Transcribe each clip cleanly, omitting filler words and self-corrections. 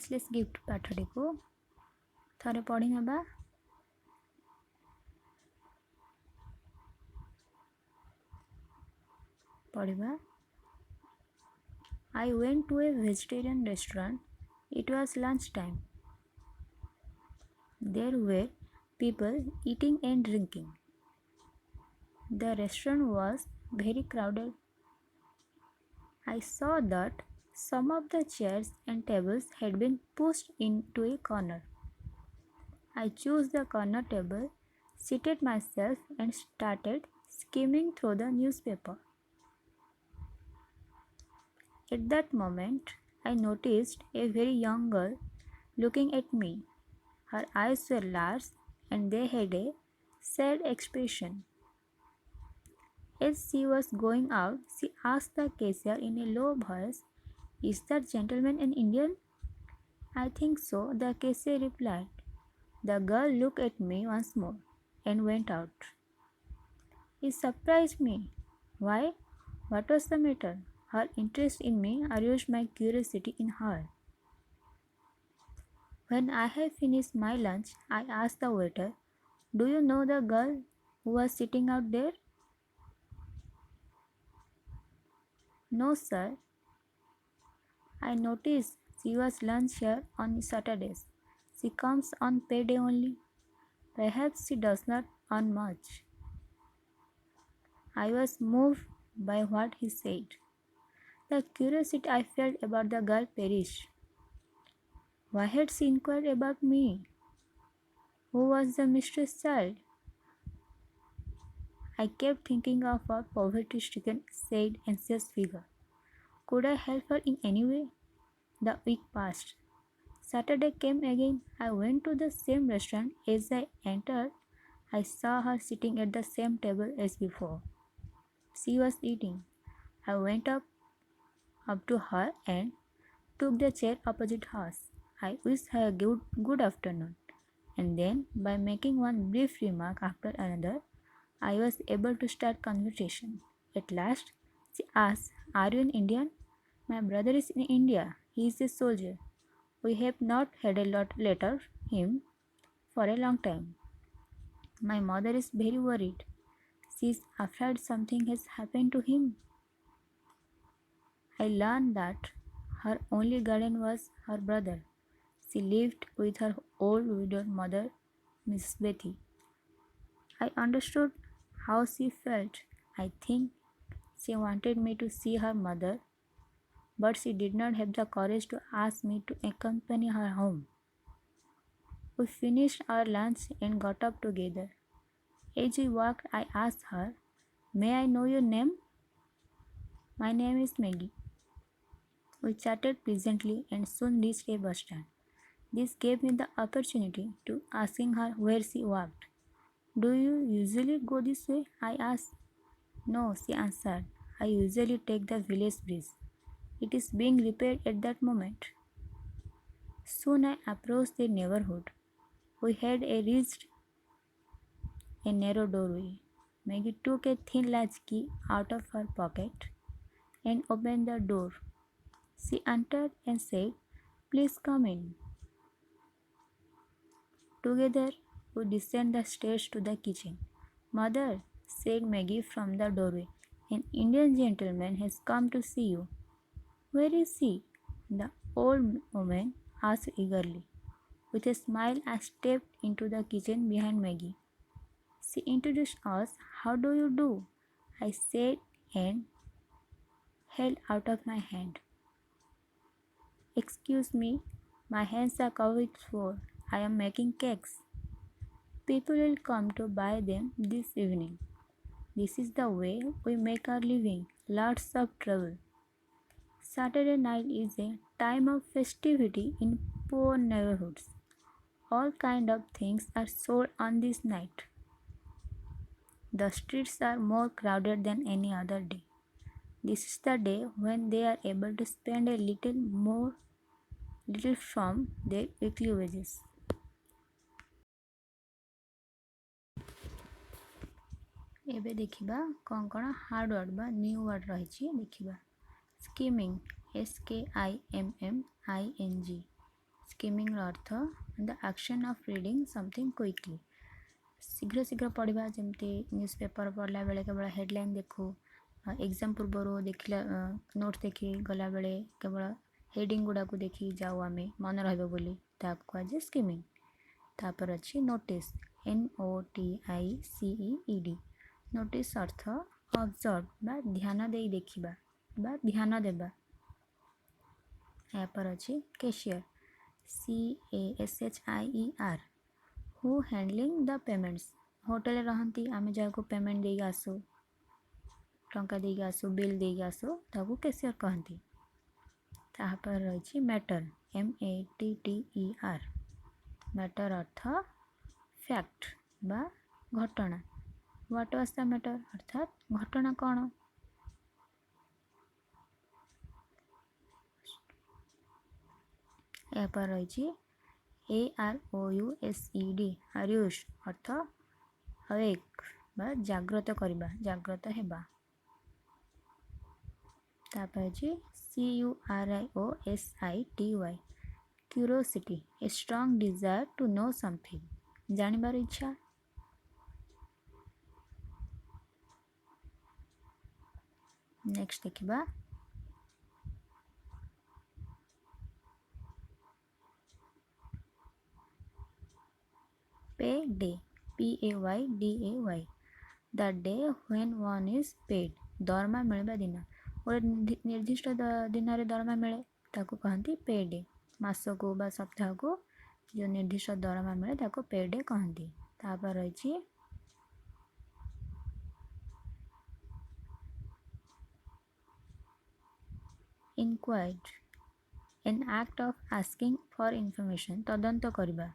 ପ୍ରାଇସଲେସ୍ gift ପାଠଟିକୁ ଥରେ ପଢ଼ି ନେବା। ପଢ଼ିବା। I went to a vegetarian restaurant. It was lunch time. There were people eating and drinking. The restaurant was very crowded. I saw that some of the chairs and tables had been pushed into a corner. I chose the corner table, seated myself, and started skimming through the newspaper. At that moment, I noticed a very young girl looking at me. Her eyes were large and they had a sad expression. As she was going out, she asked the cashier in a low voice, "Is that gentleman an Indian?" "I think so," the cashier replied. The girl looked at me once more and went out. It surprised me. Why? What was the matter? Her interest in me aroused my curiosity in her. When I had finished my lunch, I asked the waiter, "Do you know the girl who was sitting out there?" "No, sir. I noticed she was lunch here on Saturdays. She comes on payday only. Perhaps she does not earn much." I was moved by what he said. The curiosity I felt about the girl perished. Why had she inquired about me? Who was the mysterious child? I kept thinking of her poverty-stricken, sad, anxious figure. Could I help her in any way? The week passed. Saturday came again. I went to the same restaurant. As I entered, I saw her sitting at the same table as before. She was eating. I went up to her and took the chair opposite hers. I wished her a good afternoon, and then, by making one brief remark after another, I was able to start conversation. At last, she asked, "Are you an Indian?" "My brother is in India. He is a soldier. We have not had a letter him for a long time. My mother is very worried. She is afraid something has happened to him." I learned that her only guardian was her brother. She lived with her old widowed mother, Mrs. Betty. I understood how she felt. I think she wanted me to see her mother, but she did not have the courage to ask me to accompany her home. We finished our lunch and got up together. As we walked, I asked her, "May I know your name?" "My name is Maggie." We chatted pleasantly and soon reached a bus stand. This gave me the opportunity to asking her where she walked. "Do you usually go this way?" I asked. "No," she answered. "I usually take the village bridge. It is being repaired at that moment." Soon I approached the neighborhood. We had reached a narrow doorway. Maggie took a thin latch key out of her pocket and opened the door. She entered and said, "Please come in." Together, we descended the stairs to the kitchen. "Mother," said Maggie from the doorway, "an Indian gentleman has come to see you." "Where is he?" the old woman asked eagerly. With a smile, I stepped into the kitchen behind Maggie. She introduced us. "How do you do?" I said and held out of my hand. "Excuse me, my hands are covered with flour. I am making cakes. People will come to buy them this evening. This is the way we make our living. Lots of trouble. Saturday night is a time of festivity in poor neighborhoods. All kinds of things are sold on this night. The streets are more crowded than any other day. This is the day when they are able to spend a little from their weekly wages." एबे देखिबा कौन कौन hard word बा new word रही देखिबा। Skimming, SKIMMING, skimming अर्थ the action of reading something quickly शीघ्र शीघ्र पढ़ा जमती न्यूज़ पेपर पढ़ला बेले केवल हेडलाइन देखू एग्जाम पूर्व देखला नोट देखी गला बेले केवल हेडिंग गुड़ा को देखी जाऊ आम मन रही कहुए स्किमिंग। तापर अच्छी नोटिस NOTICEED नोटिस अर्थ ऑब्जर्व बा ध्यान दे देखिबा बा ध्यान देबा। यापर अच्छी cashier CASHIER who handling the payments hotel रहती आम जहाँ को पेमेंट दे आसू टंका दे आसू बिल दे आसू ताकू कैशियर कहती। तापर रही मैटर MATTER मैटर अर्थ फैक्ट बा घटना व्हाट वाज द मैटर अर्थात घटना कौन। यापर रही AROUSED आरुष अर्थ अवेक बा जाग्रत करबा जाग्रत हेबा। तापर जी CURIOSITY curiosity a strong desire to know something जानिबार इच्छा। नेक्स्ट देखिबा payday PAYDAY the day when one is paid दरमा मिलवा दिन गोटे निर्दिष्ट दिन में दरमा मिले ताको कहती पे डे मास को बा सप्ताह को जो निर्दिष्ट दरमा मिले ताको पे डे कहती। तापर रही inquired an act of asking for information तदंत करवा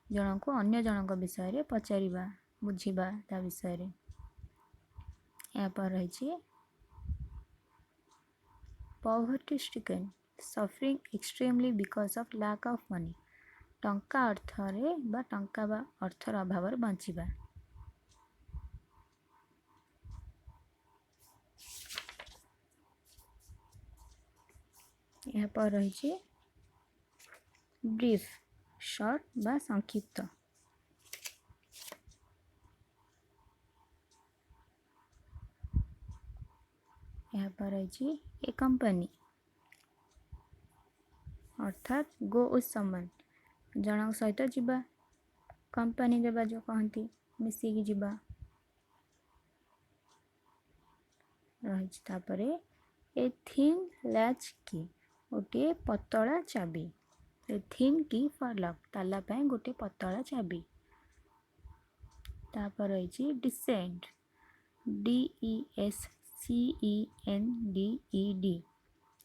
जन को अन्य जनक विषय पचारिबा बुझिबा ता विषय। यापर रही poverty stricken suffering extremely because of lack of money टंका अर्थरे बा टंका बा अर्थर अभाव बंचिबा। यापर रही ब्रीफ शॉर्ट बा संक्षिप्त। यापर रही ए कंपनी अर्थात गो उस समन जन सहित जीवा कंपनी देवा जो कहती मिसिकी जीवा। रही तापरे ए थिन लैच की गोटे पतला चाबी ए थिन की फॉर लॉक ताला पाए गोटे पतला चाबी। तापर रही डिसेंड DESCENDED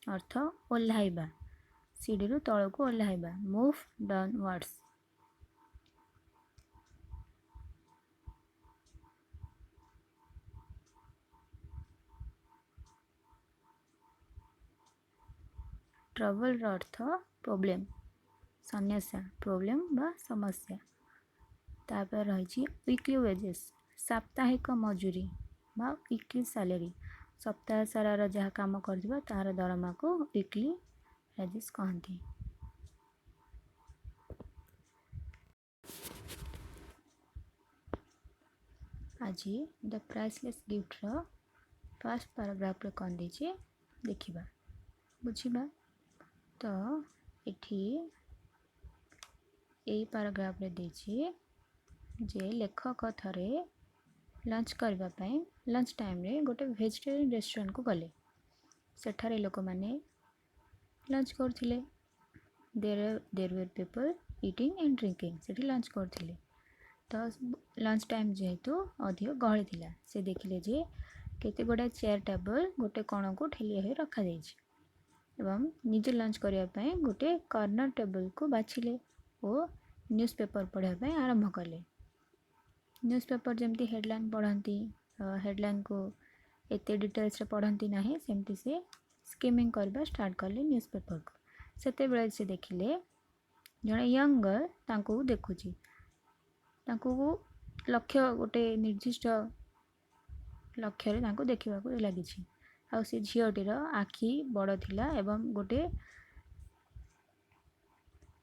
अर्थ ओह्लाइबा सीढ़ी रु तल को ओह्लाइबा मूव डाउनवर्ड्स। ट्रबल अर्थ प्रॉब्लम समस्या प्रॉब्लम बा समस्या। तापर रही वीकली वेजेस साप्ताहिक मजूरी बा वीकली सैलरी सप्ताह सारा जहाँ काम कर तार दरमा को वीकली वेजेस कहती। आज the priceless gifter first paragraph रे कौन दीजिए देखिबा बुझिबा। तो एठी ए पैराग्राफ रे दीजिए जे लेखक थरे लंच करने लंच टाइम रे गोटे वेजिटेरियन रेस्टोरेंट को गले सेठारे लोक माने लंच करथिले there were people eating and drinking सेठी लंच करथिले। तो लंच टाइम जेहेतु अधिक गहली थिला से देखिले जे केते गोटे चेयर टेबल गोटे कण को ठेली हो रखा जाइछि एवं निजे लंच करिया पई गोटे कॉर्नर टेबल को बाछिले और न्यूज़ पेपर पढ़ाई आरंभ कले। न्यूज़ पेपर जमती हेडलाइन पढ़ती हेडलाइन को एते डिटेल्स रे पढ़ती ना सेमती से स्किमिंग करबा स्टार्ट कले न्यूज़ पेपर को। सेते बेले से देखिले जड़े यंग गर्ल तांको देखुची तांको लक्ष्य गोटे निर्दिष्ट लक्ष्य रे तांको देखिबा को लागिछि आ से झियोटीर आखि बड़ थिला एवं गोटे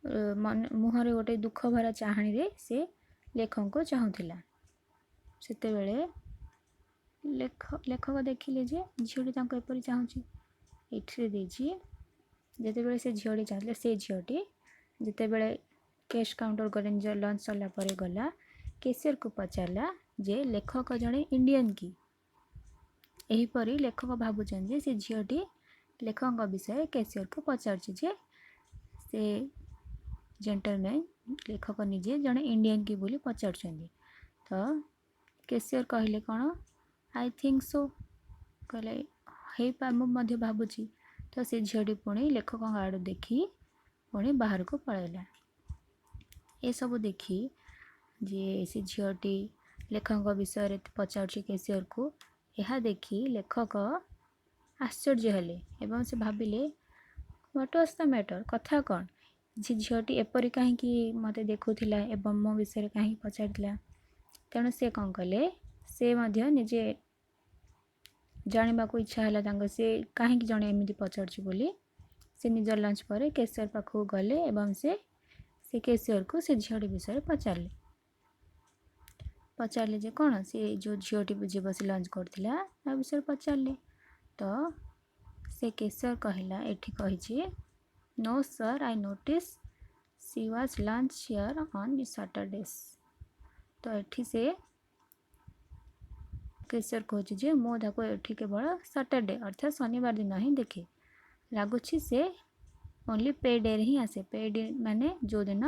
मुहर गोटे दुख भरा चाहाणी से लेखक को चाहूला सेतेबेले लेखक देखिले जे झीटी एपरी चाहूँगी ये देजी जितेबाला से झीटी चाहते से झीटी जितेबाला कैश काउंटर गले निज लंच सरला गला कैशियर को पचारा जे लेखक जड़े इंडियन कि यहीपरी लेखक भावुन जे से झीटी लेखक विषय कैशियर को पचार से जेंटलमैन लेखक निजे जड़े इंडियन कि बोली पचार तो कैशियर कहले कौन आई थिंक सो कहले मुझे भावुची तो से झीटी पुणी लेखक आड़ देखी पुणी बाहर को पलैला ये सब देखी जे से झीटी लेखक विषय पचार कैशियर को यह देखी लेखक आश्चर्य हेले एवं से भाविले व्हाट वाज द मैटर कथा कौन झीटी एपरी कहीं मत देखुला एवं मो विषय कहीं पचार तेणु से कौन कले से निजे जानवा को इच्छा है से कहीं जड़े एमती पचार बोली से निज लंच पर कैशियर पाखक गले एवं से कैशियर को से झीटी विषय पचारे जे कौन से जो झीटी जी बस लंच करता विषय पचारे तो से कैशियर कहला एठी कही no sir I notice she was lunch here on Saturdays तो एठी से कैशियर कहूँ जे मुझे एठी केवल सैटरडे अर्थात शनिवार दिन ही देखे लगुच से ओनली पे डे ही आसे पे डे माने जो दिन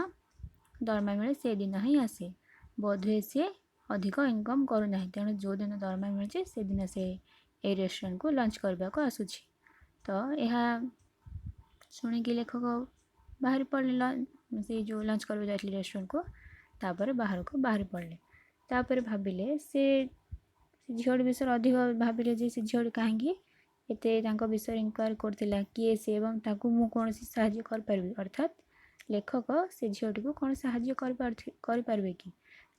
दरमा मिले से दिन ही आसे बोधे से अधिक इनकम करूना तेणु जो दिन दरमा मिले से दिन से ए रेस्टोरेंट को लंच करने को आसूची तो यह शुणिकी लेखक बाहर पड़े से जो लंच करवा जाते रेस्टोरेंट को तापर बाहर को बाहर पड़े तापर भाविले से झील विषय अधिक भाविले जे से झील कहीं एत विषय इनक्वारी करता किए से एवं मुझे कौन साहय कर अर्थात लेखक से झीटी को कौन साहय करें कि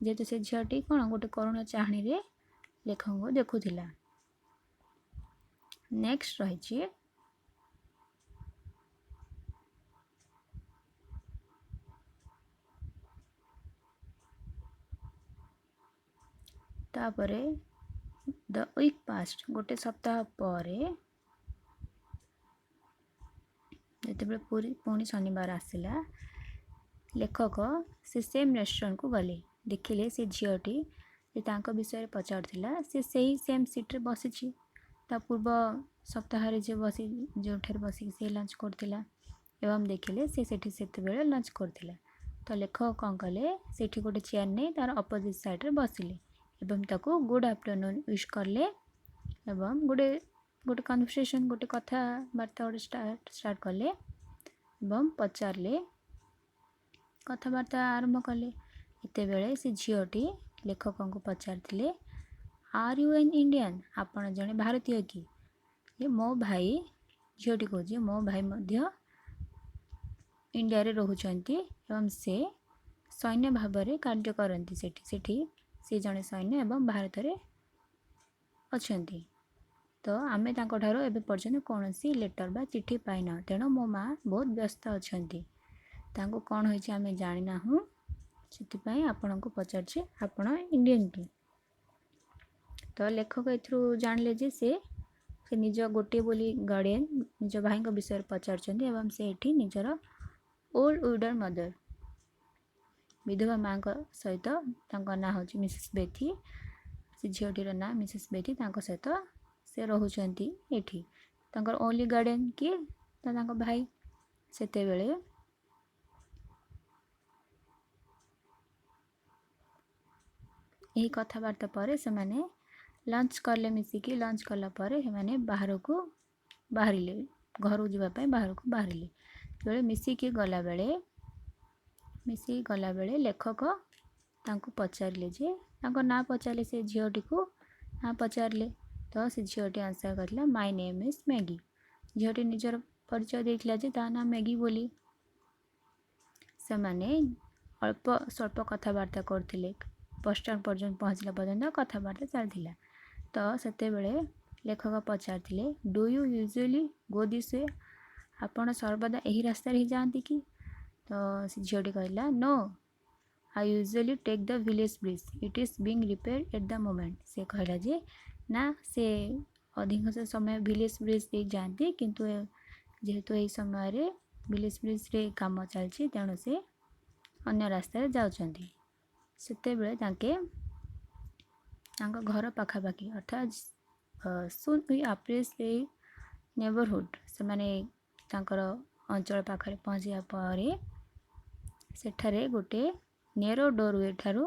जेहेतु से झीटी कौन गोटे करुण चाहाणी लेखक को देखुला नेक्स्ट रही तापरे द वीक पास्ट गोटे सप्ताह पर जिते पुणी शनिवार आसला लेखक से सेम रेस्टोरेंट को गले देखिले से झीटी विषय पचार से सेम सीट्रे बसी पूर्व सप्ताह जे बसी जो बसिक से लंच करथिला एवं देखिले से लंच करथिला तो लेखक कौन कले से गोटे चेयर नहीं तार अपोजिट साइड बसिले एवं ताको गुड आफ्टरनून विश करले एवं गोटे गोटे कन्वर्सेशन गोटे कथबार्ता गोटे स्टार्ट कले एवं पचारे कथबार्ता आरंभ कले एते बेले से झीटी लेखक को पचारथिले आर यू एन इंडियन आपण जने भारतीय कि ये मो भाई झीटी कहे मो भाई मध्य इंडिया रे रोचंती एवं से सैन्य भाव में कार्य करती सेठी से जड़े सैन्य एवं भारत में अच्छा तो आमे ठारो एबे पर्यंत कौन सी लेटर बा चिट्ठी पाइना तेणु मो माँ बहुत व्यस्त अच्छा कौन होइछि आमे जानिना हूँ से आपण को पचारे आपण इंडियन कि तो लेखक एथरू जानले जे से निज गोटे बोली गार्डियन निज भाई विषय पचार एवं से एठी निजर ओल्ड विडर मदर विधवा माँ सहित ना हूँ मिसेस बेथी से झीटीर ना मिसेस बेथी सहित से रोचंती एठी ओनली गार्डियन किए भाई सेते बेले यही कथबार्ता पर से माने लंच कले मिसिकी लंच कला पर से बाहर को बाहरिले घर जावाई बाहर को बाहरिले जो मिसिकी गला बेले लेखक तांको पचारे जे ना पचारे से झीटी को ना पचारे तो से झीटी आंसर करला माय नेम इज मैगी झीटी निजर परिचय देथिला जे ता ना मैगी बोली से माने अल्प स्वल्प कथबार्ता करथिले बस स्टैंड पर्यंत पहुँचला पर्यंत कथबार्ता चलता तो सेते बेले लेखक पचारथिले do you usually go this way आपण सर्वदा यही रास्ता ही जाती कि तो से झीटी कहला no I usually take the village bridge it is being repair at the moment. से कहला जे ना से अधिकांश समय विलेज ब्रिज दे जाती किंतु जेहेतु यही समय विलेज ब्रिज रे काम चलती तेणु से अन्य रास्तार जाउछंती। सेतेबेले तांके घर पाखापाखि अर्थात soon we approach a neighbourhood से माने तांकर अंचल पाखरे पहुँचा पर सेठारे गोटे नेरो डोरवे ठारू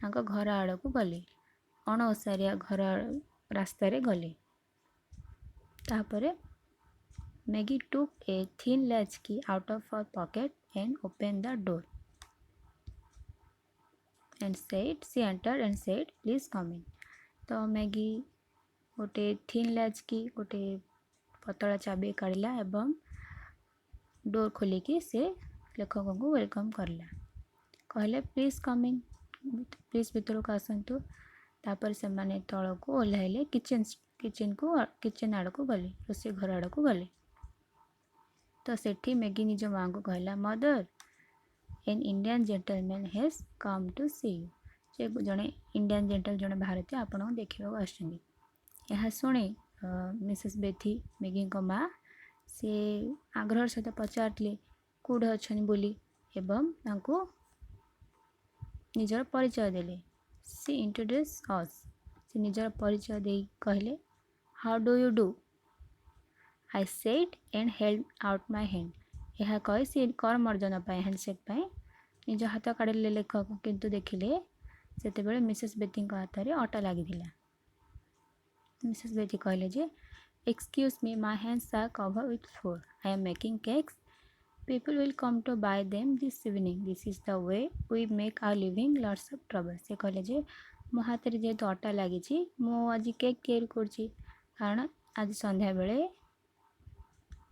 तांको घर आड़ को गले अणओसारिया घर रास्ता गले। तापरे Maggie took a thin latch key out of her pocket and open the door and said she entered and said please come in. तो मैगी गोटे थिन लैच की गोटे पतला चाबी काढ़ला एवं डोर खोलिकी से लेखक को वेलकम करला। कहले प्लीज कम इन प्लीज भीतर को आसतु। तापर से माने तल को ओह्लैले किचन आड़ को गले रोषे घर आड़ को गले। तो सेठी मैगी निज माँ को कहला mother an Indian gentleman has come to see you. से जड़े इंडियन जेंटल जड़े भारतीय आपण को देखा आसुँच। शुणी मिसेस बेथी मैगी माँ से आग्रह सहित पचारे कौटे अच्छा बोली एवं तांको निजर परिचय देले। सी इंट्रोड्यूस अस से निजर परिचय दे कहले how do you do I said and held out my hand. यह कही सी कर मर्जन हैंडसेक निज हाथ काढ़े लेखक किंतु देखिले से मिसेस बेथी हाथ में अटा लगी। मिसेस बेथी कहले जे excuse me my hands are cover with flour I am making cakes people will come to buy them this evening this is the way we make our living lots of trouble। से कहले जे मो हाथ में जेहेतु अटा लगी मु आज केक तैयारी करछि कारण आज संध्या बेले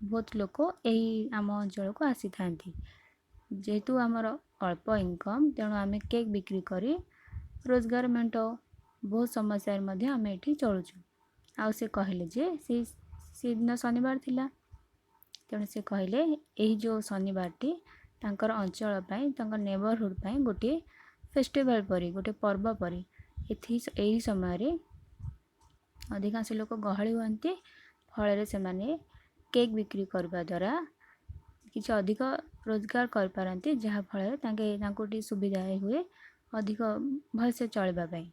बहुत लोक यही आम अंचल को आसी था जेहेतु आमर अल्प इनकम तेणु आम केक बिक्री करी रोजगार मेट बहुत समस्या आम ये चलुचु। आ से कहले जे से दिन शनिवार थिला तेणु से कहले यही जो शनिवार टी तांकर अंचल नेबरहुड गोटे फेस्टिवल परी गोटे पर्व परी यही समय अधिकांश लोक गहली हुए फल से माने केक बिक्री करने द्वारा किसी अधिक रोजगार कर जहाँ फल सुविधा हुए अधिक भलसे चलवाई।